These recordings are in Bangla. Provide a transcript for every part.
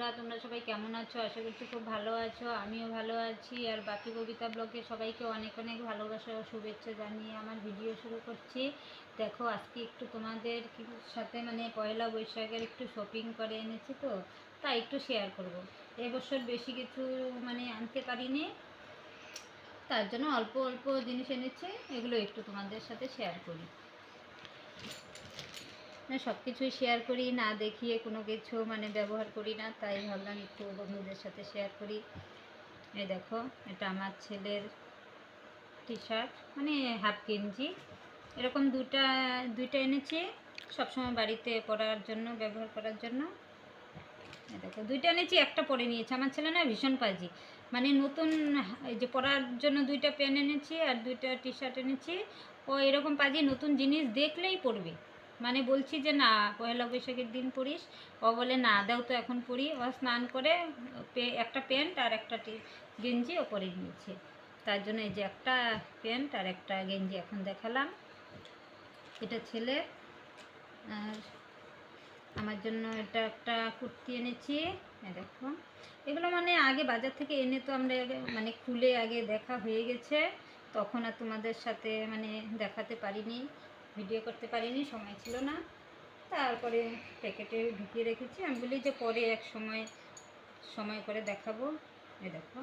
বন্ধুরা, তোমরা সবাই কেমন আছো? আশা করছি খুব ভালো আছো। আমিও ভালো আছি। আর বাপি কবিতা ব্লগে সবাইকে অনেক অনেক ভালোবাসা ও শুভেচ্ছা জানিয়ে আমার ভিডিও শুরু করছি। দেখো, আজকে একটু তোমাদের সাথে পয়লা বৈশাখের একটু শপিং করে এনেছি, তো তাই একটু শেয়ার করব। এবছর বেশি কিছু আনতে পারিনি, তার জন্য অল্প অল্প জিনিস এনেছি, এগুলো একটু তোমাদের সাথে শেয়ার করি। সব কিছুই শেয়ার করি না, দেখিয়ে কোনো কিছু ব্যবহার করি না, তাই ভাবলাম একটু বন্ধুদের সাথে শেয়ার করি। এই দেখো, এটা আমার ছেলের টি শার্ট, হাফ গেঞ্জি, এরকম দুইটা এনেছি সবসময় বাড়িতে পরার জন্য, ব্যবহার করার জন্য। এই দেখো, দুইটা এনেছি, একটা পরে নিয়েছে। আমার ছেলে না ভীষণ পাজি, নতুন এই যে পরার জন্য দুইটা প্যান্ট এনেছি আর দুইটা টি শার্ট এনেছি। ও এরকম পাজি, নতুন জিনিস দেখলেই পরবে। বলছি যে না, পয়লা বৈশাখের দিন পরিস। ও বলে না, দাও তো এখন পরি। ও স্নান করে একটা প্যান্ট আর একটা গেঞ্জি ও পরে নিয়েছে। তার জন্য এই যে একটা প্যান্ট আর একটা গেঞ্জি এখন দেখালাম। এটা ছেলে। আর আমার জন্য এটা একটা কুর্তি এনেছি। দেখো, এগুলো আগে বাজার থেকে এনে তো আমরা খুলে আগে দেখা হয়ে গেছে, তখন আর তোমাদের সাথে দেখাতে পারিনি, ভিডিও করতে পারিনি, সময় ছিল না। তারপরে প্যাকেটে ঢুকিয়ে রেখেছি। আমি বলি যে পরে এক সময় করে দেখাবো। এই দেখো,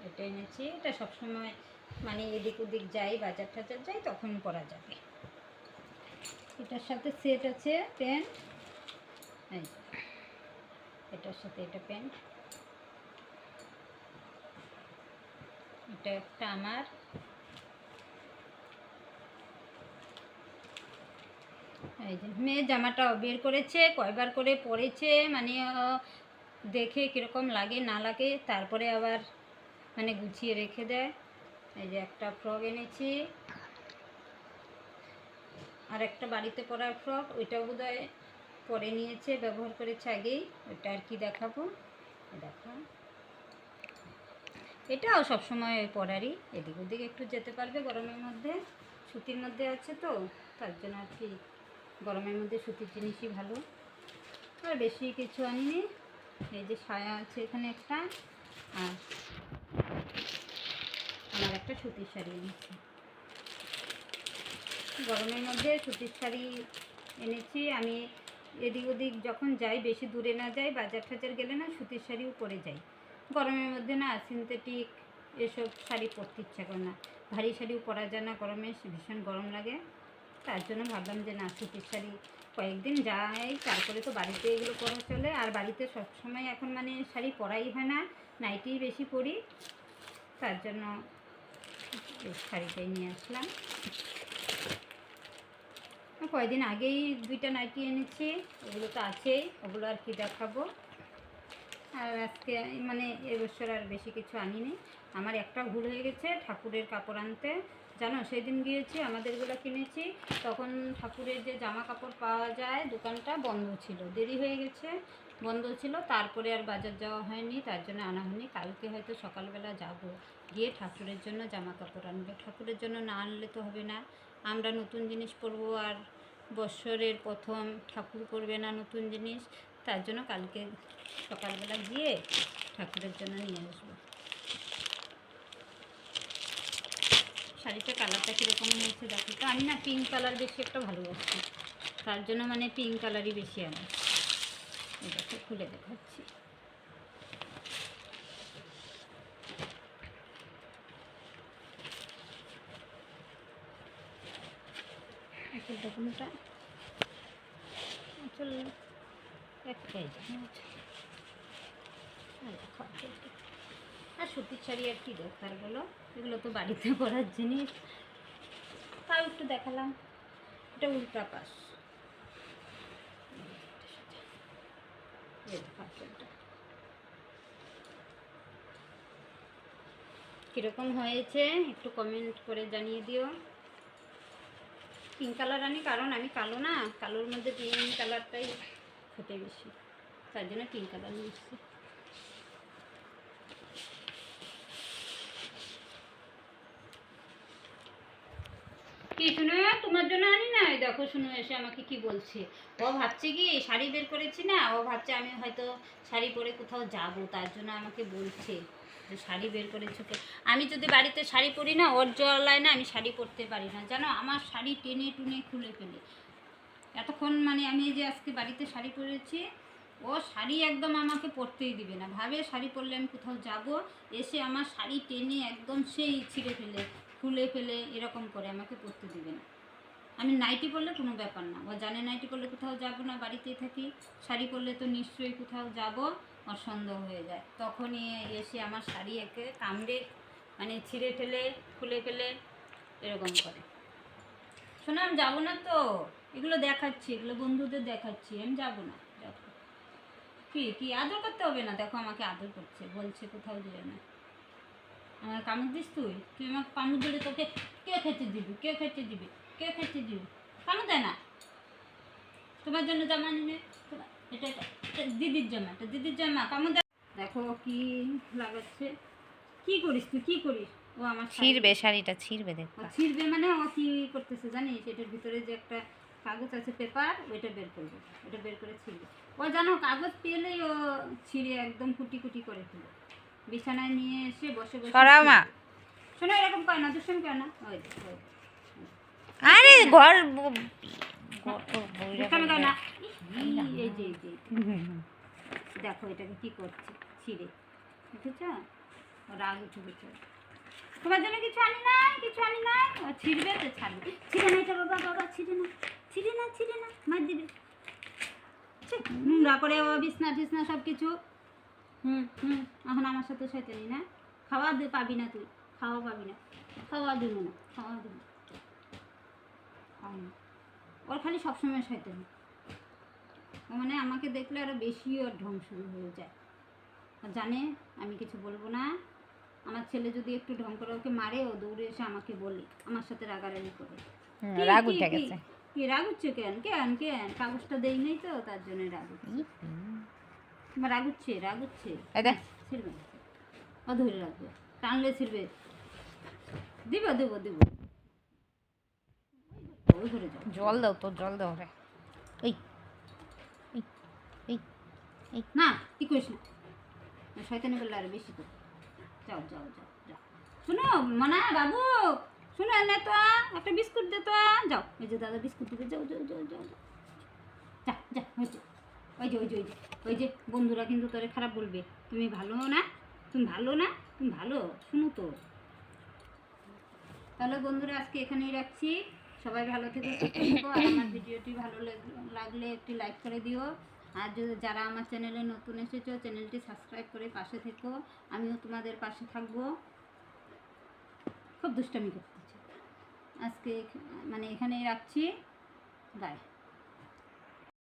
এটা এনেছি। এটা সবসময় এদিক ওদিক যাই, বাজার টাজার যাই, তখন পরা যাবে। এটার সাথে সেট আছে প্যান্ট, এটার সাথে এটা প্যান্ট। এটা একটা আমার এই যে মেয়ের জামাটা বের করেছে, কয়বার করে পরেছে, দেখে কীরকম লাগে না লাগে, তারপরে আবার গুছিয়ে রেখে দেয়। এই যে একটা ফ্রক এনেছি, আর একটা বাড়িতে পরার ফ্রক, ওইটাও বোধহয় পরে নিয়েছে, ব্যবহার করেছে আগেই। ওইটা আর কি দেখাবো। দেখো, এটাও সবসময় পরারই, এদিক ওদিক একটু যেতে পারবে গরমের মধ্যে। সুতির মধ্যে আছে তো, তার জন্য আর কি গরমের মধ্যে সুতির জিনিসই ভালো। আর বেশি কিছু আনিনি। এই যে সায়া আছে এখানে একটা, আর আমার একটা সুতির শাড়ি এনেছি। গরমের মধ্যে সুতির শাড়ি এনেছি আমি। এদিক ওদিক যখন যাই, বেশি দূরে না যাই, বাজার টাজার গেলে না সুতির শাড়িও পরে যাই। গরমের মধ্যে না সিনথেটিক এসব শাড়ি পরতে ইচ্ছা করে না, ভারী শাড়িও পরা যায় না, গরমে ভীষণ গরম লাগে। তার জন্য ভাবলাম যে না, সুতির শাড়ি কয়েকদিন যাই, তারপরে তো বাড়িতে এগুলো পরা চলে। আর বাড়িতে সবসময় এখন শাড়ি পরাই হয় না, নাইটিই বেশি পরি। তার জন্য এই শাড়িটাই নিয়ে আসলাম। কয়েকদিন আগেই দুইটা নাইটি এনেছি, ওগুলো তো আছেই, ওগুলো আর কি দেখাবো। আর আজকে এবছর আর বেশি কিছু আনিনি। আমার একটা ভুল হয়ে গেছে, ঠাকুরের কাপড় আনতে। জানো, সেদিন গিয়েছি, আমাদেরগুলো কিনেছি, তখন ঠাকুরের যে জামা কাপড় পাওয়া যায় দোকানটা বন্ধ ছিল, দেরি হয়ে গেছে, বন্ধ ছিল। তারপরে আর বাজার যাওয়া হয়নি, তার জন্য আনা হয়নি। কালকে হয়তো সকালবেলা যাব, গিয়ে ঠাকুরের জন্য জামা কাপড় আনবো। ঠাকুরের জন্য না আনলে তো হবে না, আমরা নতুন জিনিস পরবো, আর বৎসরের প্রথম ঠাকুর পরবে না নতুন জিনিস। তার জন্য কালকে সকালবেলা গিয়ে ঠাকুরের জন্য নিয়ে আসবো। শাড়িটা কালারটা কীরকম হয়েছে দেখো তো। আমি না পিঙ্ক কালার বেশি একটা ভালোবাসি, তার জন্য পিঙ্ক কালারই বেশি আমার। এটাকে খুলে দেখাচ্ছি। কোনটা আসলে একটাই আর সুতির শাড়ি আর কি দরকার বলো, এগুলো তো বাড়িতে পরার জিনিস। তাও একটু দেখালাম। এটা উল্টা পাশ, কীরকম হয়েছে একটু কমেন্ট করে জানিয়ে দিও। পিঙ্ক কালার আনি কারণ আমি কালো না, কালোর মধ্যে পিঙ্ক কালারটাই ফোটে বেশি, তার জন্য পিঙ্ক কালার নিয়ে এসেছি। কি শুনো, তোমার জন্য আনি না? এই দেখো শুনো এসে আমাকে কি বলছে। ও ভাবছে কি শাড়ি বের করেছি না, ও ভাবছে আমি হয়তো শাড়ি পরে কোথাও যাব, তার জন্য আমাকে বলছে যে শাড়ি বের করেছো কে। আমি যদি বাড়িতে শাড়ি পরি না, ওর জ্বালায় না আমি শাড়ি পরতে পারি না জানো, আমার শাড়ি টেনে টুনে খুলে ফেলে। এতক্ষণ মানে আমি এই যে আজকে বাড়িতে শাড়ি পরেছি, ও শাড়ি একদম আমাকে পরতেই দিবে না, ভাবে শাড়ি পরলে আমি কোথাও যাব, এসে আমার শাড়ি টেনে একদম সেই ছিঁড়ে ফেলে খুলে ফেলে এরকম করে আমাকে পরতে দিবে না। আমি নাইটি পরলে কোনো ব্যাপার না, ও জানে নাইটি পরলে কোথাও যাব না, বাড়িতেই থাকি। শাড়ি পরলে তো নিশ্চয়ই কোথাও যাব, ওর সন্দেহ হয়ে যায়, তখনই এসে আমার শাড়ি একে কামড়ে মানে ছিঁড়ে ফেলে খুলে ফেলে এরকম করে। শোনো আমি যাবো না তো, এগুলো দেখাচ্ছি, এগুলো বন্ধুদের দেখাচ্ছি, আমি যাবো না। দেখো কি কি আদর করতে হবে না, দেখো আমাকে আদর করছে, বলছে কোথাও দিবে না। আমার কামড় দিস তুই, তুই আমাকে কামড় দিলে তোকে কে খেতে দিবি, কে খেতে দিবি, কে খেতে দিবি? কামড় দেয় না। তোমার জন্য জামা নিলে এটা এটা এটা দিদির জামা, এটা দিদির জামা, কামড় দেয়। দেখো কি লাগাচ্ছে, কি করিস তুই, কি করিস? ও আমার ছিঁড়বে, শাড়িটা ছিঁড়বে দেখো। ছিঁড়বে মানে ও কি করতেছে জানিস, এটার ভিতরে যে একটা কাগজ আছে পেপার, ওইটা বের করবে, ওটা বের করে ছিঁড়বে। ও জানো কাগজ পেলেই ও ছিঁড়ে একদম কুটি কুটি করে ফেলে, বিছানায় নিয়ে এসে বসে বসে সরাও মা। শোনো এরকম করে না, দুষ্টামি করে না, ওই ওই আরে ঘর দুষ্টামি করে না। এই যে এই যে দেখো এটাকে কি করছে, ছিঁড়ে, বুঝেছ? ও রাগ উঠে গেছে, তোমার জন্য কিছু আনি নাই, কিছু আনি নাই, ও ছিঁড়বে তো ছাড়বে। ছিঁড়ে না এটা বাবা, বাবা ছিঁড়ে না, ছিঁড়ে না, ছিঁড়ে না, মার দিবে। নোংরা করে ও বিছনা টিছনা সব কিছু। এখন আমার সাথে শয়তানি না, খাওয়া পাবি না তুই, খাওয়া পাবি না, খাওয়া দিব না, খাওয়া দিব না, খাওয়া না। ওর খালি সবসময় শয়তানি, ও মানে আমাকে দেখলে আরও বেশি ওর ঢং শুরু হয়ে যায়। আর জানে আমি কিছু বলবো না, আমার ছেলে যদি একটু ঢং করে ওকে মারে, ও দৌড়ে এসে আমাকে বলে, আমার সাথে রাগারাগি করে। রাগ উঠে গেছে। কি রাগ উঠছে কেন, কেন কেন কাগজটা দেই নাই তো, তার জন্য রাগ উঠছে। তোমার রাগ উঠছে, রাগ উঠছে, ছিড়বে না, ও ধরে রাখবে, টানলে ছিড়বে, দিব দেব দেব। ওই ঘরে যাও, জল দাও তো, জল দাও রে। ওই না কি করিস না, শয়তানি বললে আর বেশি তো। যাও যাও যাও যাও, শুনো মনা বাবু, শুনো এনে তো একটা বিস্কুট দে তো, যাও এই যে দাদা বিস্কুট দিতে, যাও যাও যাও যাও যাও, যা যা হয়েছে। ওই যে ওই যে ওই যে ওই যে বন্ধুরা কিন্তু তোরে খারাপ বলবে, তুমি ভালো না, তুমি ভালো না, তুমি ভালো, শুনো তো। তাহলে বন্ধুরা আজকে এখানেই রাখছি, সবাই ভালো থেকো, সুস্থ থেকো, আর আমার ভিডিওটি ভালো লাগলে একটি লাইক করে দিও। আর যদি যারা আমার চ্যানেলে নতুন এসেছো, চ্যানেলটি সাবস্ক্রাইব করে পাশে থেকো, আমিও তোমাদের পাশে থাকবো। খুব দুষ্টামি করতেছে আজকে, মানে এখানেই রাখছি, বাই।